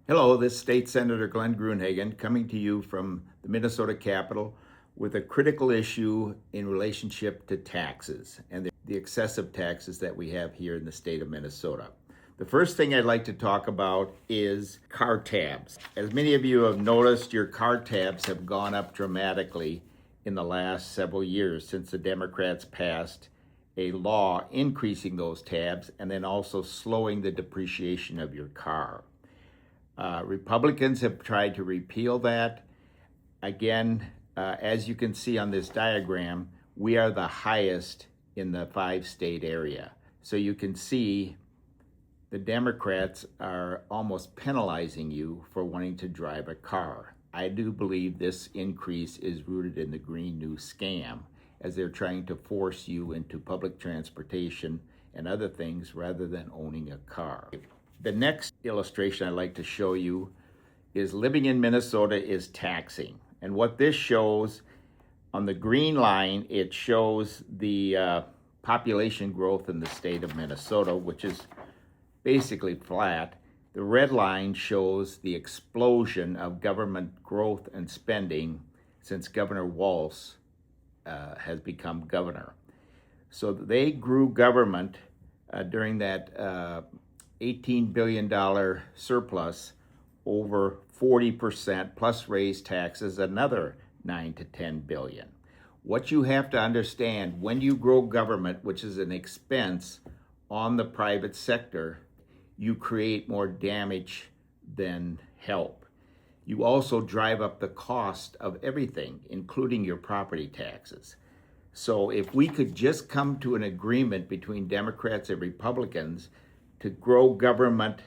Hello, this is State Senator Glenn Gruenhagen coming to you from the Minnesota Capitol with a critical issue in relationship to taxes and the excessive taxes that we have here in the state of Minnesota. The first thing I'd like to talk about is car tabs. As many of you have noticed, your car tabs have gone up dramatically in the last several years since the Democrats passed a law increasing those tabs and then also slowing the depreciation of your car. Republicans have tried to repeal that. Again, as you can see on this diagram, we are the highest in the 5-state area. So you can see the Democrats are almost penalizing you for wanting to drive a car. I do believe this increase is rooted in the Green New scam, as they're trying to force you into public transportation and other things rather than owning a car. The next illustration I'd like to show you is living in Minnesota is taxing. And what this shows, on the green line, it shows the population growth in the state of Minnesota, which is basically flat. The red line shows the explosion of government growth and spending since Governor Walz has become governor. So they grew government during that $18 billion surplus over 40%, plus raise taxes another 9 to 10 billion. What you have to understand, when you grow government, which is an expense on the private sector, you create more damage than help. You also drive up the cost of everything, including your property taxes. So if we could just come to an agreement between Democrats and Republicans to grow government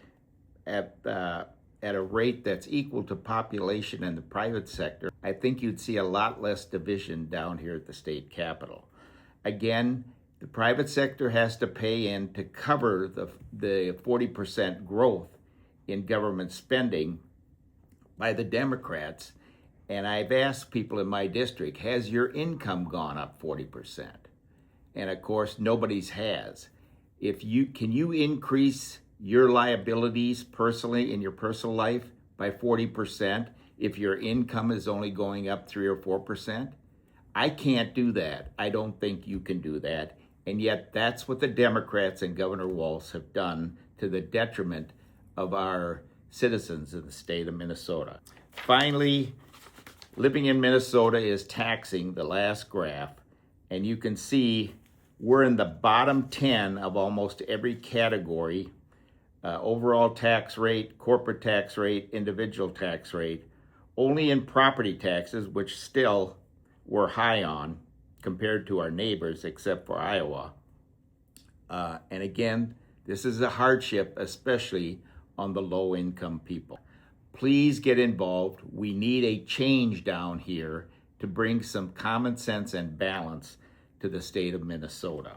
at a rate that's equal to population in the private sector, I think you'd see a lot less division down here at the state capitol. Again, the private sector has to pay in to cover the 40% growth in government spending by the Democrats. And I've asked people in my district, has your income gone up 40%? And of course, nobody's has. Can you increase your liabilities personally in your personal life by 40% if your income is only going up 3 or 4%? I can't do that. I don't think you can do that. And yet that's what the Democrats and Governor Walz have done to the detriment of our citizens in the state of Minnesota. Finally, living in Minnesota is taxing, the last graph, and you can see we're in the bottom 10 of almost every category: overall tax rate, corporate tax rate, individual tax rate. Only in property taxes, which still we're high on compared to our neighbors, except for Iowa. And again, this is a hardship, especially on the low-income people. Please get involved. We need a change down here to bring some common sense and balance to the state of Minnesota.